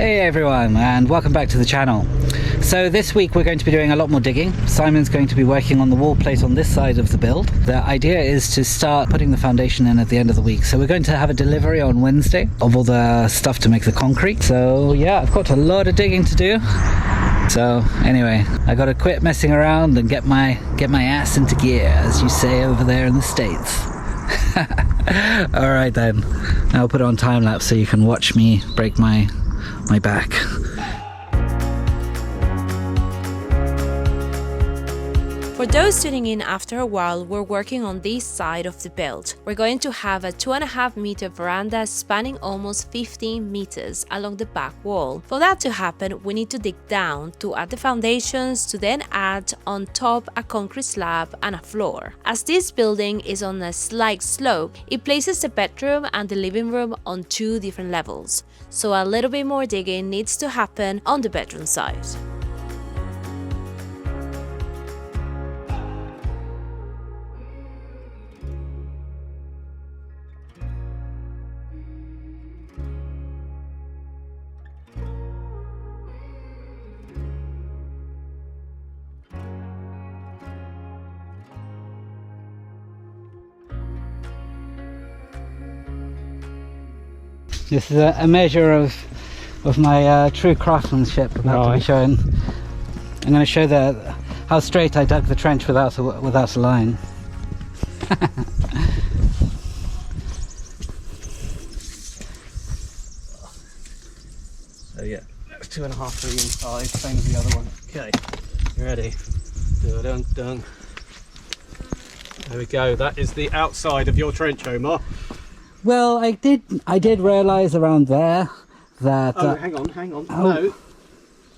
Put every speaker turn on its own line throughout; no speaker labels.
Hey everyone, and welcome back to the channel. So this week we're going to be doing a lot more digging. Simon's going to be working on the wall plate on this side of the build. The idea is to start putting the foundation in at the end of the week. So we're going to have a delivery on Wednesday of all the stuff to make the concrete. So yeah, I've got a lot of digging to do. So anyway, I gotta quit messing around and get my ass into gear, as you say over there in the States. Alright then, now I'll put it on time lapse so you can watch me break my back.
For those tuning in after a while, we're working on this side of the build. We're going to have a 2.5 meter veranda spanning almost 15 meters along the back wall. For that to happen, we need to dig down to add the foundations, to then add on top a concrete slab and a floor. As this building is on a slight slope, it places the bedroom and the living room on two different levels. So a little bit more digging needs to happen on the bedroom side.
This is a measure of my true craftsmanship about to be shown. I'm going to show how straight I dug the trench without a line.
So yeah, that's 2.5 for the inside, same as the other one. Okay, you ready? Dun dun. There we go. That is the outside of your trench, Omar.
Well, I did realise around there that...
Oh, hang on. Oh. No.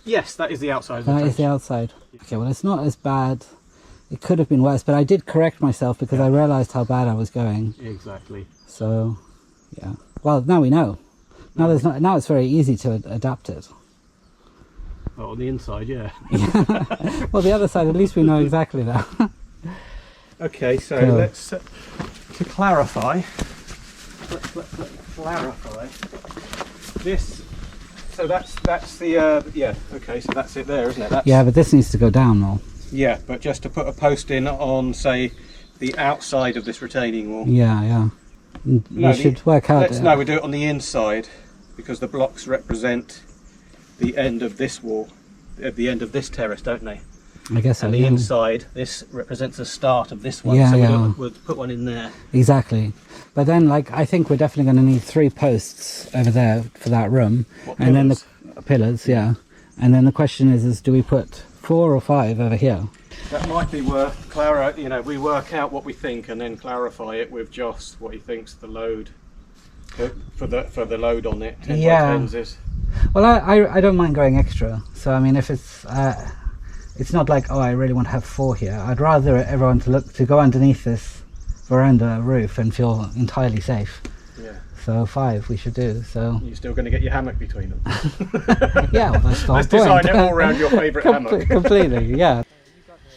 Yes, that is the outside of the trench.
That is the outside. Okay, well, it's not as bad. It could have been worse, but I did correct myself because I realised how bad I was going.
Exactly.
So, yeah. Well, now we know. Now it's very easy to adapt it.
Oh, on the inside, yeah.
Well, the other side, at least we know exactly that.
Okay, so cool. Let's to clarify this. So that's the yeah. Okay, so that's it there, isn't it?
Yeah, but this needs to go down more.
Yeah, but just to put a post in on, say, the outside of this retaining wall.
Yeah. We should work out.
No, we do it on the inside because the blocks represent the end of this wall, at the end of this terrace, don't they?
I guess so.
And the inside, this represents the start of this one, so we'll put one in there.
Exactly. But then, I think we're definitely going to need 3 posts over there for that room.
What,
and
pillars?
Then the pillars, yeah. And then the question is do we put 4 or 5 over here?
That might be worth we work out what we think and then clarify it with Joss what he thinks the load for the load on it. 10 by 10s is. Well,
I don't mind going extra. So I mean, if it's not like, oh, I really want to have 4 here. I'd rather everyone to go underneath this veranda roof and feel entirely safe.
Yeah.
So 5 we should do. So
you're still going to get your hammock between them.
Yeah, well, that's the whole
Let's
point.
design it all around your favourite hammock.
Completely, yeah.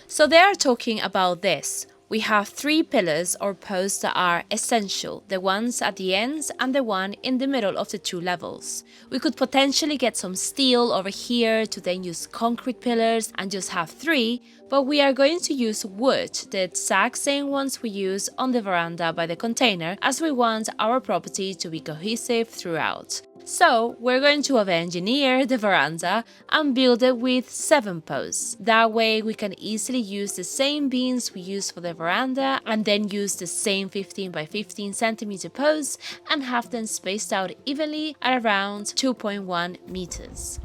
So they are talking about this. We have 3 pillars or posts that are essential, the ones at the ends and the one in the middle of the 2 levels. We could potentially get some steel over here to then use concrete pillars and just have 3, but we are going to use wood, the exact same ones we use on the veranda by the container, as we want our property to be cohesive throughout. So we're going to engineer the veranda and build it with 7 posts. That way we can easily use the same beams we use for the veranda and then use the same 15 by 15 centimeter posts and have them spaced out evenly at around 2.1 meters.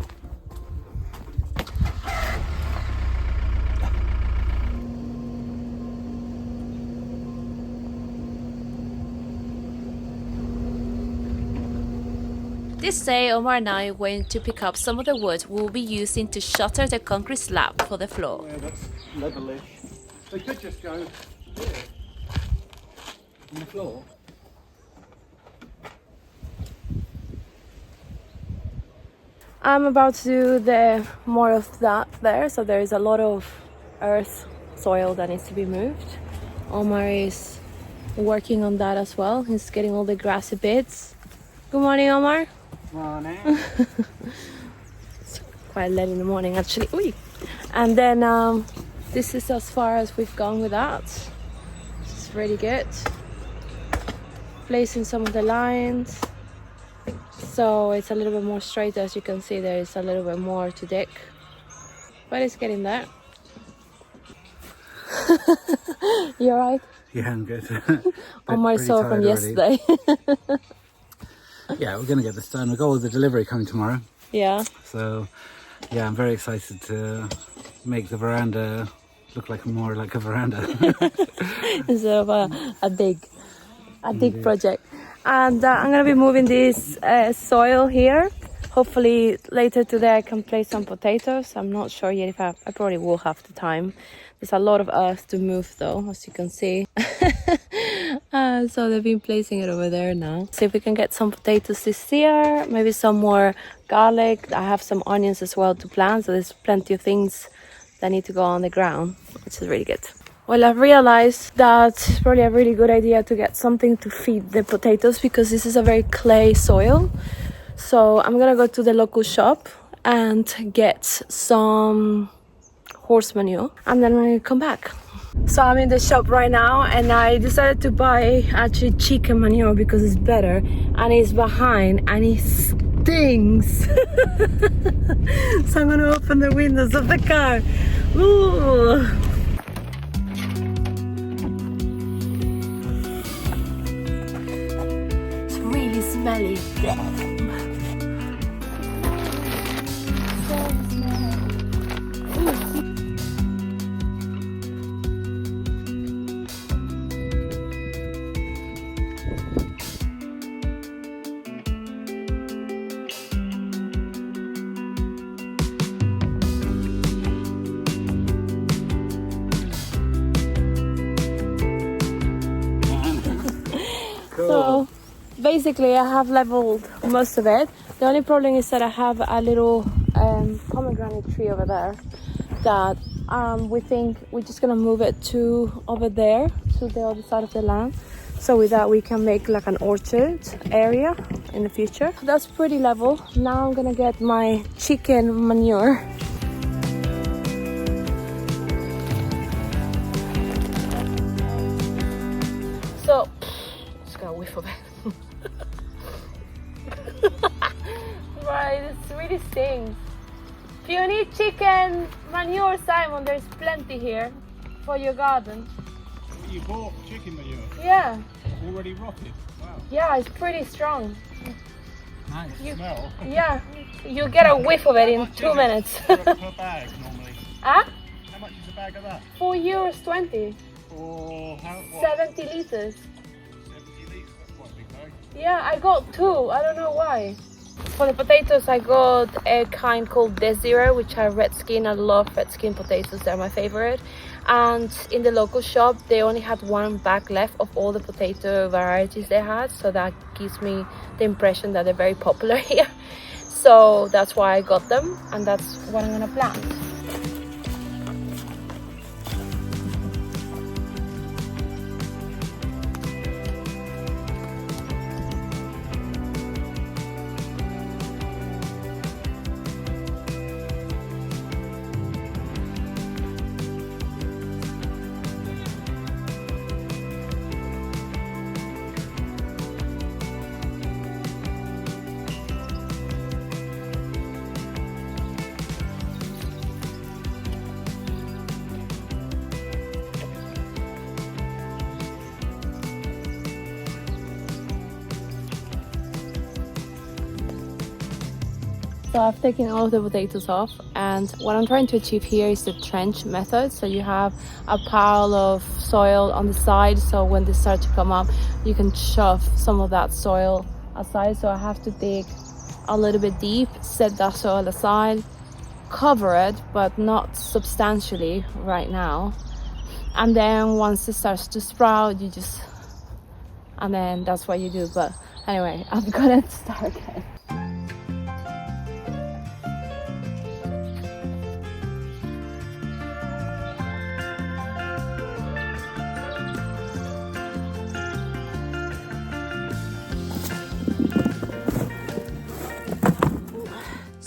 This day, Omar and I went to pick up some of the wood we'll be using to shutter the concrete slab for the floor.
Yeah, that's levelish. They could just go here on the floor.
I'm about to do the more of that there, so there is a lot of earth, soil that needs to be moved. Omar is working on that as well. He's getting all the grassy bits. Good morning, Omar.
Morning.
It's quite late in the morning actually. Ooh. And then this is as far as we've gone with that. It's really good. Placing some of the lines. So it's a little bit more straight. As you can see, there is a little bit more to dig. But it's getting there. You alright?
Yeah, I'm good.
Omar saw from yesterday.
Yeah, we're going to get this done. We've got all the delivery coming tomorrow.
Yeah.
So, yeah, I'm very excited to make the veranda look like more like a veranda.
Instead of a dig project. And I'm going to be moving this soil here. Hopefully later today I can place some potatoes. I'm not sure yet if I probably will have the time. There's a lot of earth to move though, as you can see. So they've been placing it over there now. See if we can get some potatoes this year, maybe some more garlic. I have some onions as well to plant, so there's plenty of things that need to go on the ground, which is really good. Well, I've realized that it's probably a really good idea to get something to feed the potatoes because this is a very clay soil. So I'm gonna go to the local shop and get some horse manure and then I'm gonna come back. So I'm in the shop right now and I decided to buy actually chicken manure because it's better, and it's behind and it stinks. So I'm gonna open the windows of the car. Ooh. It's really smelly. So basically I have leveled most of it. The only problem is that I have a little pomegranate tree over there that we think we're just gonna move it to over there to the other side of the land, so with that we can make like an orchard area in the future. That's pretty level. Now I'm gonna get my chicken manure. So just got a whiff of it. Right, it really stings. If you need chicken manure, Simon, there's plenty here for your garden.
You bought chicken manure?
Yeah.
Already rotted? Wow.
Yeah, it's pretty strong.
Nice.
Smell?
Yeah, you get a whiff of it in 2 minutes.
Per bag normally?
Huh?
How much is a bag of that?
€4.20.
For how? What?
70 liters.
70 litres, that's quite a big bag.
Yeah, I got 2. I don't know why. For the potatoes, I got a kind called Desire, which are red skin. I love red skin potatoes. They're my favorite. And in the local shop, they only had 1 bag left of all the potato varieties they had. So that gives me the impression that they're very popular here. So that's why I got them. And that's what I'm gonna plant. So I've taken all of the potatoes off, and what I'm trying to achieve here is the trench method. So you have a pile of soil on the side, so when they start to come up you can shove some of that soil aside. So I have to dig a little bit deep, set that soil aside, cover it but not substantially right now, and then once it starts to sprout, you just, and then that's what you do. But anyway, I'm gonna start again.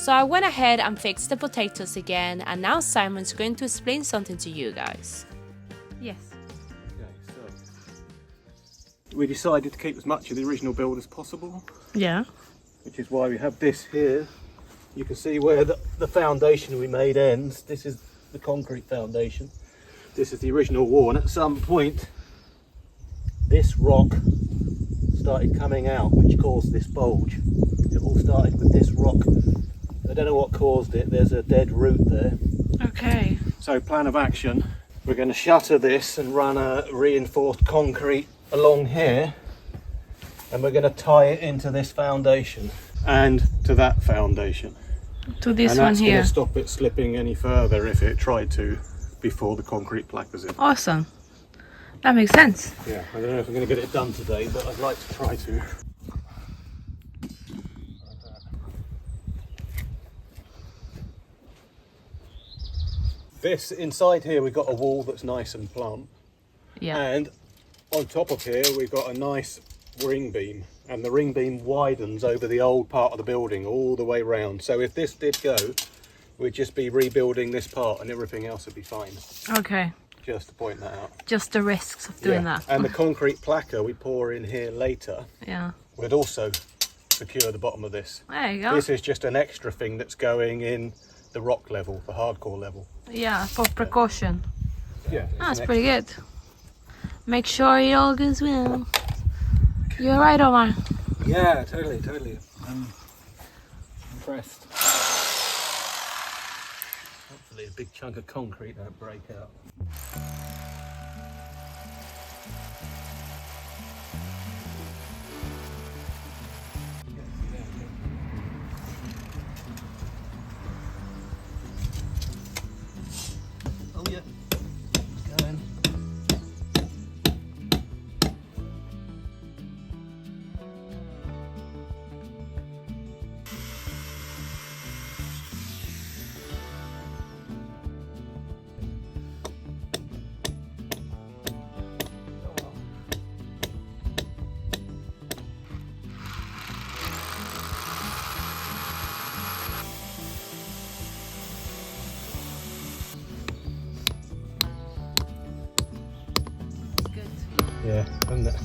So I went ahead and fixed the potatoes again, and now Simon's going to explain something to you guys. Yes.
Okay, so we decided to keep as much of the original build as possible.
Yeah.
Which is why we have this here. You can see where the foundation we made ends. This is the concrete foundation. This is the original wall, and at some point this rock started coming out, which caused this bulge. It all started with this rock. I don't know what caused it. There's a dead root there.
Okay.
So plan of action, we're going to shutter this and run a reinforced concrete along here, and we're going to tie it into this foundation and to that foundation.
To this
and
one
that's
here.
going to stop it slipping any further if it tried to before the concrete plaque is in.
Awesome. That makes sense.
Yeah, I don't know if I'm going to get it done today, but I'd like to try to. This inside here, we've got a wall that's nice and plump.
Yeah.
And on top of here, we've got a nice ring beam, and the ring beam widens over the old part of the building all the way round. So if this did go, we'd just be rebuilding this part and everything else would be fine.
Okay.
Just to point that out.
Just the risks of doing that.
And the concrete placa we pour in here later
Yeah.
would also secure the bottom of this.
There you go.
This is just an extra thing that's going in the rock level, the hardcore level.
Yeah, for precaution.
Yeah.
That's pretty good. Make sure it all goes well. You're right, Omar.
Yeah, totally. I'm impressed.
Hopefully a big chunk of concrete don't break out. Oh yeah, it's going. Yeah, isn't it?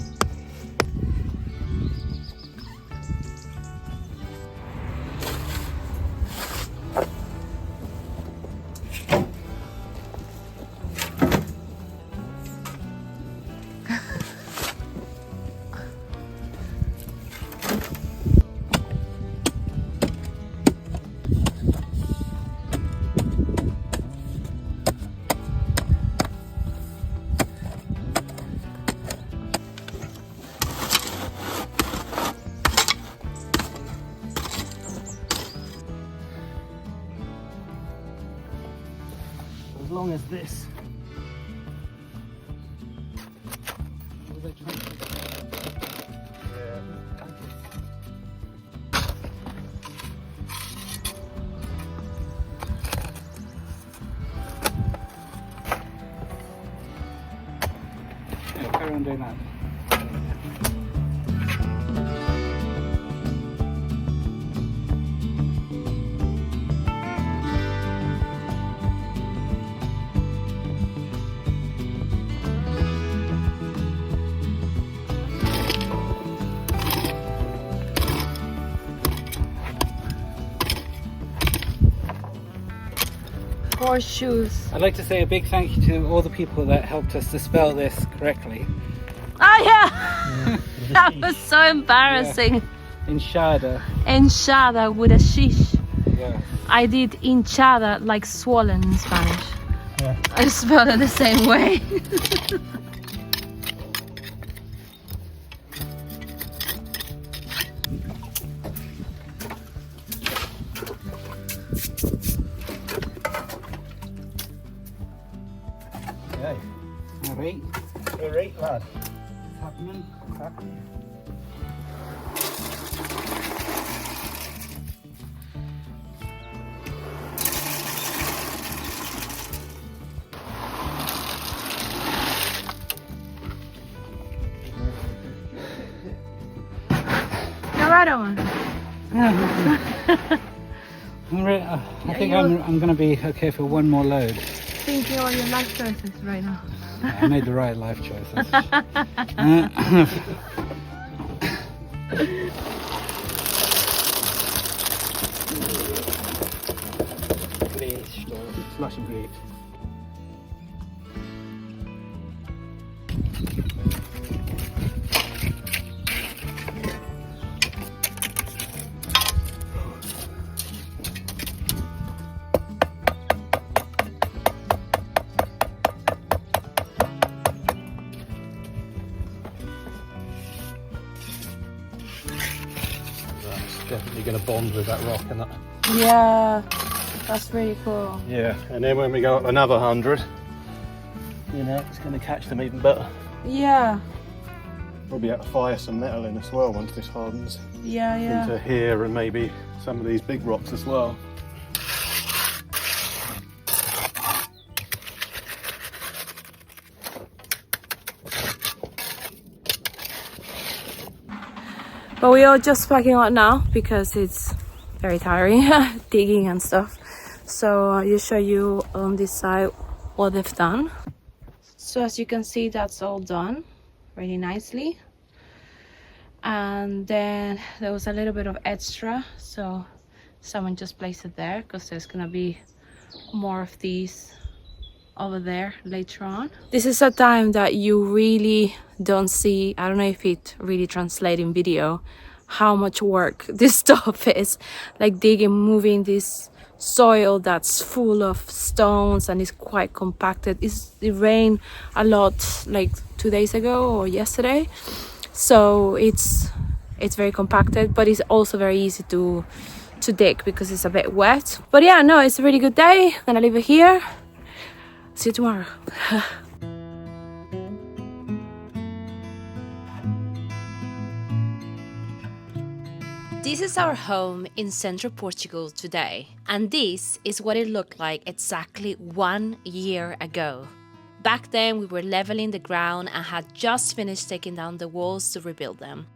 As long as this.
Yeah, carry on doing that.
Horseshoes.
I'd like to say a big thank you to all the people that helped us to spell this correctly.
Oh yeah! That was so embarrassing.
Hinchada.
Enchada with a shish.
Yeah.
I did hinchada like swollen in Spanish.
Yeah.
I spelled it the same way.
Okay.
Alright.
Alright, lad.
Happening.
You're right, Owen.
I think I'm going to be okay for one more load.
Thinking about your life choices right now.
I made the right life choices.
Slush and bleed. Definitely going to bond with that rock and that.
Yeah, that's really cool.
Yeah, and then when we go up another 100, you know, it's going to catch them even better.
Yeah,
We'll be able to fire some metal in as well once this hardens.
yeah.
Into here and maybe some of these big rocks as well.
But we are just packing out now because it's very tiring digging and stuff. So I'll just show you on this side what they've done. So as you can see, that's all done really nicely. And then there was a little bit of extra, so someone just placed it there because there's gonna be more of these over there later on. This is a time that you really don't see, I don't know if it really translates in video, how much work this stuff is. Like digging, moving this soil that's full of stones and is quite compacted. It rained a lot like 2 days ago or yesterday, so it's very compacted, but it's also very easy to dig because it's a bit wet. But yeah, no, it's a really good day. I'm gonna leave it here. See you tomorrow. This is our home in central Portugal today, and this is what it looked like exactly 1 year ago. Back then we were leveling the ground and had just finished taking down the walls to rebuild them.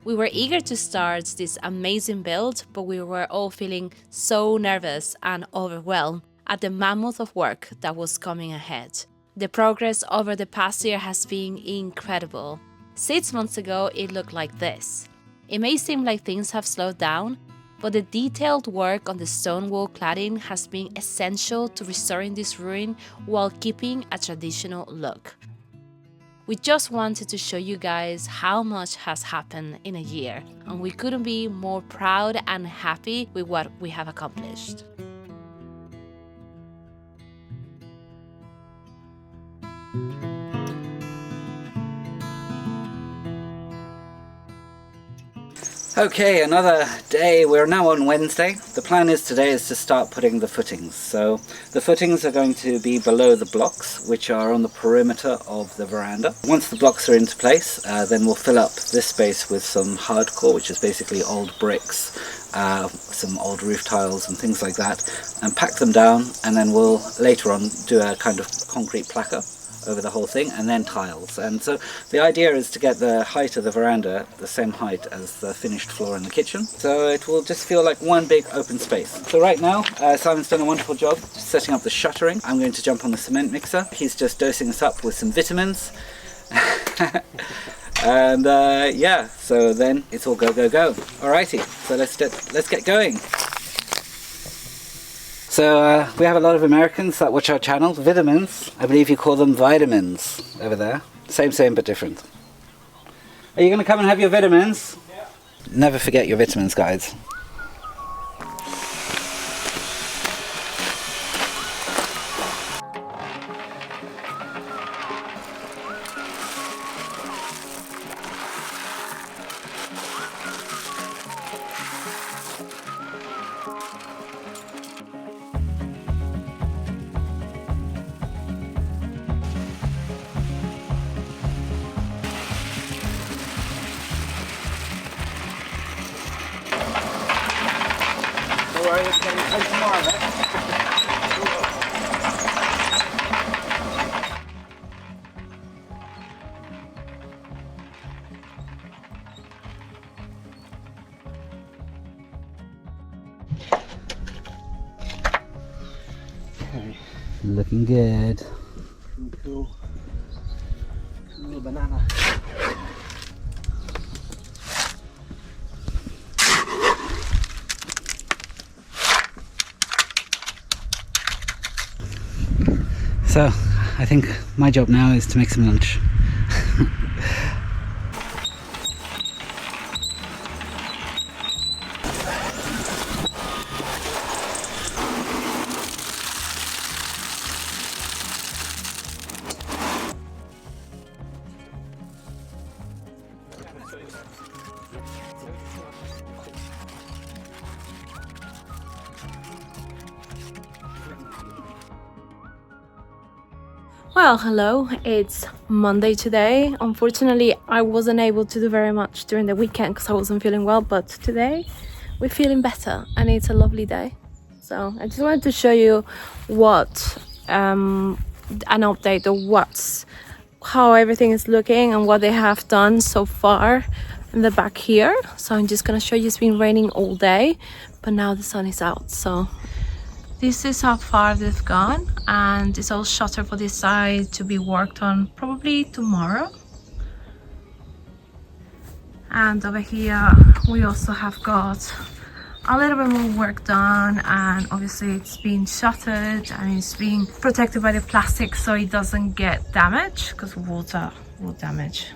We were eager to start this amazing build, but we were all feeling so nervous and overwhelmed at the mammoth of work that was coming ahead. The progress over the past year has been incredible. 6 months ago it looked like this. It may seem like things have slowed down, but the detailed work on the stone wall cladding has been essential to restoring this ruin while keeping a traditional look. We just wanted to show you guys how much has happened in a year, and we couldn't be more proud and happy with what we have accomplished.
Okay, another day. We're now on Wednesday. The plan is today is to start putting the footings. So the footings are going to be below the blocks, which are on the perimeter of the veranda. Once the blocks are into place, then we'll fill up this space with some hardcore, which is basically old bricks, some old roof tiles and things like that, and pack them down, and then we'll later on do a kind of concrete placa over the whole thing, and then tiles. And so the idea is to get the height of the veranda the same height as the finished floor in the kitchen, so it will just feel like one big open space. So right now Simon's done a wonderful job setting up the shuttering. I'm going to jump on the cement mixer. He's just dosing us up with some vitamins. And yeah, so then it's all go go go. Alrighty, so let's get going. So we have a lot of Americans that watch our channel. Vitamins, I believe you call them vitamins over there. Same but different. Are you going to come and have your vitamins? Yeah. Never forget your vitamins, guys. Looking good.
Cool. Little banana.
So, I think my job now is to make some lunch.
Well, hello, it's Monday today. Unfortunately, I wasn't able to do very much during the weekend because I wasn't feeling well, but today we're feeling better and it's a lovely day. So I just wanted to show you what an update of how everything is looking and what they have done so far in the back here. So I'm just gonna show you. It's been raining all day, but now the sun is out, so this is how far they've gone, and it's all shuttered for this side to be worked on probably tomorrow. And over here we also have got a little bit more work done, and obviously it's been shuttered and it's being protected by the plastic so it doesn't get damaged, because water will damage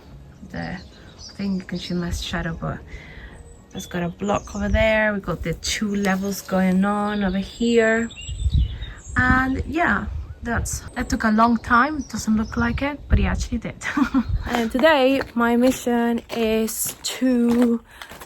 the thing. You can see my shadow, but it's got a block over there. We got the 2 levels going on over here, and yeah, that took a long time. It doesn't look like it, but it actually did. And today my mission is to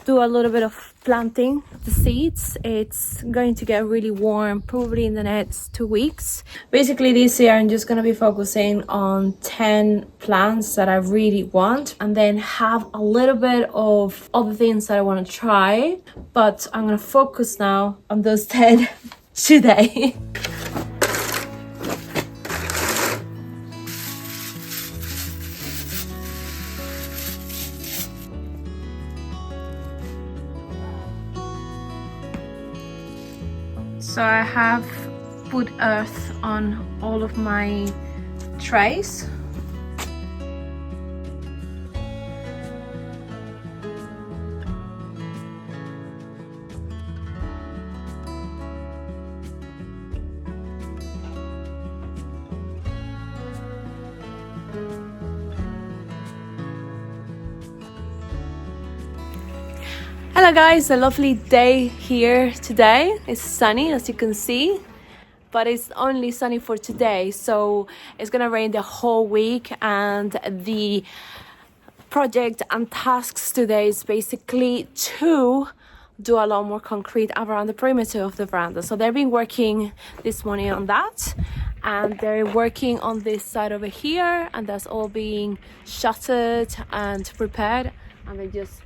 do a little bit of planting the seeds. It's going to get really warm probably in the next 2 weeks. Basically this year I'm just going to be focusing on 10 plants that I really want, and then have a little bit of other things that I want to try, but I'm going to focus now on those 10 today. So I have put earth on all of my trays. Hello guys, a lovely day here today. It's sunny as you can see, but it's only sunny for today, so it's gonna rain the whole week. And the project and tasks today is basically to do a lot more concrete around the perimeter of the veranda. So they've been working this morning on that, and they're working on this side over here, and that's all being shuttered and prepared, and they just,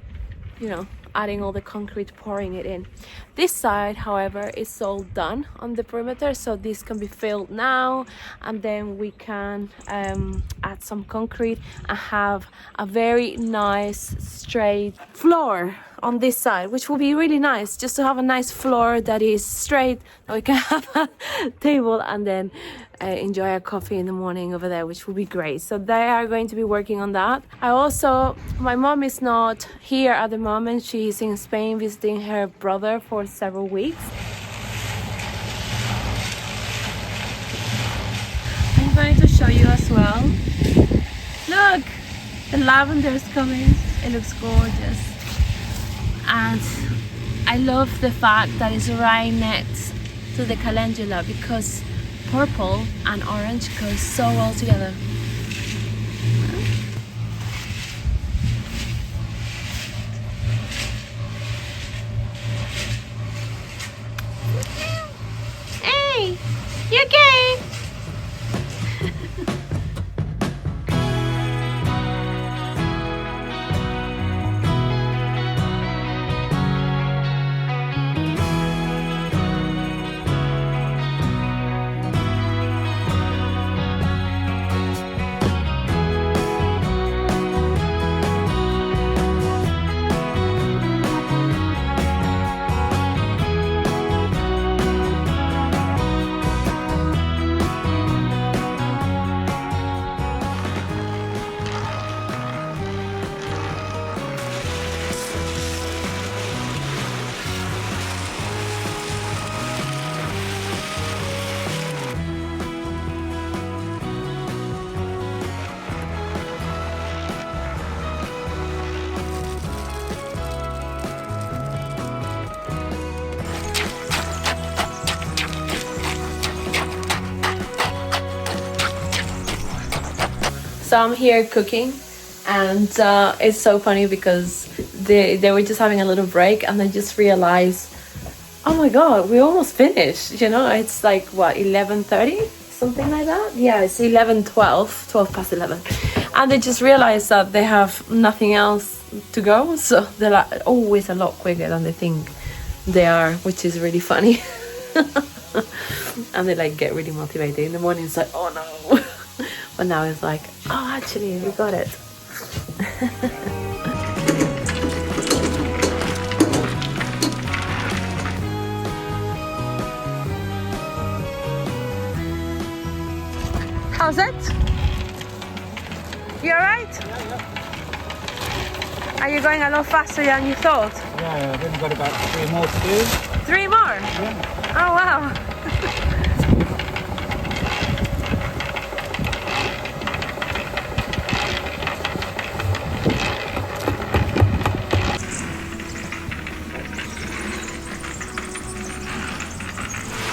you know, adding all the concrete, pouring it in. This side, however, is all done on the perimeter, so this can be filled now, and then we can add some concrete and have a very nice straight floor on this side, which will be really nice, just to have a nice floor that is straight, that we can have a table and then enjoy a coffee in the morning over there, which will be great. So they are going to be working on that. My mom is not here at the moment. She's in Spain visiting her brother for several weeks. I'm going to show you as well. Look, the lavender is coming. It looks gorgeous, and I love the fact that it's right next to the calendula, because purple and orange go so well together. Hey, you okay? So I'm here cooking, and it's so funny because they were just having a little break, and I just realized, oh my god, we almost finished. You know, it's like what, 11:30, something like that. Yeah, it's 12 past 11, and they just realized that they have nothing else to go, so they're like always a lot quicker than they think they are, which is really funny. And they like get really motivated in the morning. It's like, oh no. But now it's like, oh, actually we got it. How's it? You alright? Yeah. Are you going a lot faster than you thought?
Yeah, I've only got about 3 more to do.
3 more?
Yeah.
Oh wow.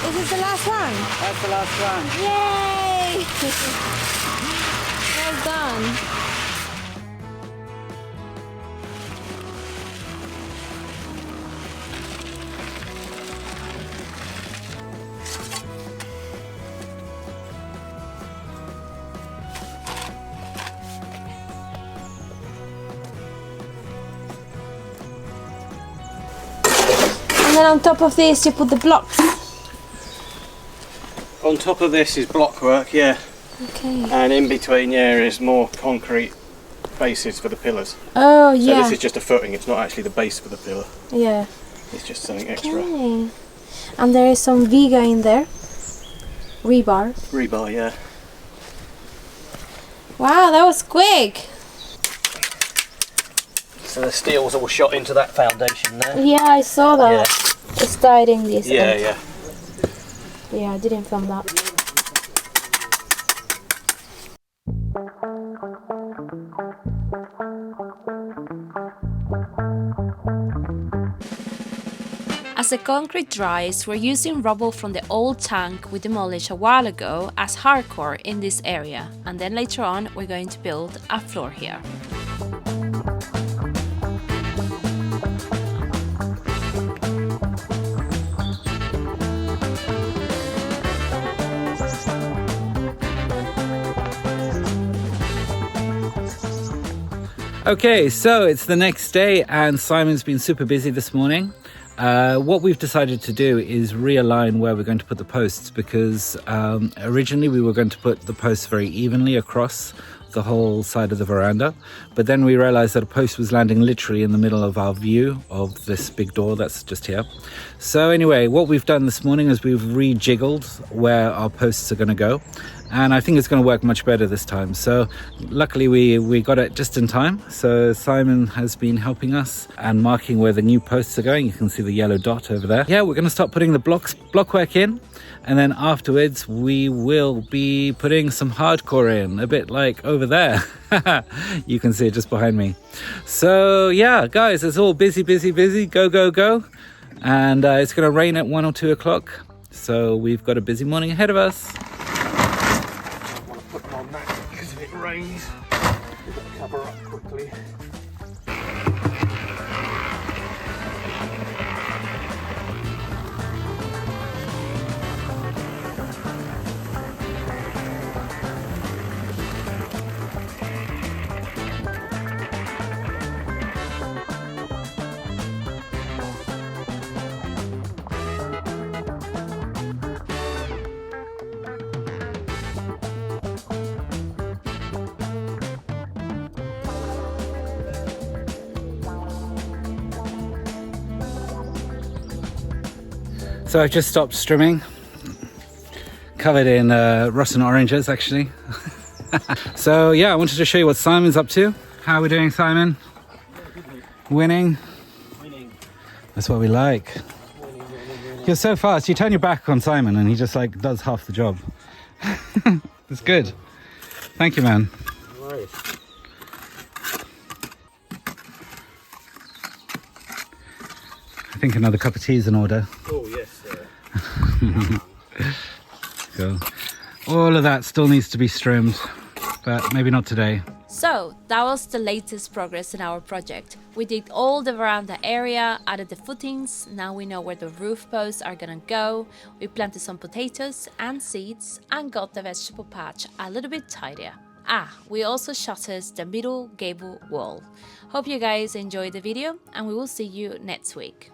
Is this the last one?
That's the last one.
Yay! Well done. And then on top of this you put the blocks.
On top of this is blockwork, yeah.
Okay.
And in between here is more concrete bases for the pillars.
Oh
So
yeah.
this is just a footing, it's not actually the base for the pillar.
Yeah.
It's just something extra.
Okay. And there is some Viga in there. Rebar.
Rebar, yeah.
Wow, that was quick.
So the steel's all shot into that foundation there.
Yeah, I saw that.
Yeah.
It's tied in this.
Yeah,
end.
yeah.
Yeah, I didn't film that. As the concrete dries, we're using rubble from the old tank we demolished a while ago as hardcore in this area, and then later on we're going to build a floor here.
Okay, so it's the next day and Simon's been super busy this morning. What we've decided to do is realign where we're going to put the posts, because originally we were going to put the posts very evenly across the whole side of the veranda, but then we realized that a post was landing literally in the middle of our view of this big door that's just here. So anyway, what we've done this morning is we've rejiggled where our posts are going to go, and I think it's going to work much better this time. So luckily we got it just in time. So Simon has been helping us and marking where the new posts are going. You can see the yellow dot over there. Yeah, we're going to start putting the blockwork in, and then afterwards we will be putting some hardcore in, a bit like over there. You can see it just behind me. So yeah, guys, it's all busy, go. And it's going to rain at 1 or 2 o'clock. So we've got a busy morning ahead of us.
I want to put them on that because if it rains, we've got to cover up quickly.
So I've just stopped strimming, covered in rotten oranges actually. So yeah, I wanted to show you what Simon's up to. How are we doing, Simon? Winning?
Winning.
That's what we like. You're so fast, you turn your back on Simon and he just like does half the job. It's good. Thank you, man.
Right.
I think another cup of tea is in order.
Oh yes, sir.
Cool. All of that still needs to be trimmed. but maybe not today.
So that was the latest progress in our project. We digged all the veranda area, added the footings, now we know where the roof posts are gonna go, we planted some potatoes and seeds and got the vegetable patch a little bit tidier. We also shuttered the middle gable wall. Hope you guys enjoyed the video and we will see you next week.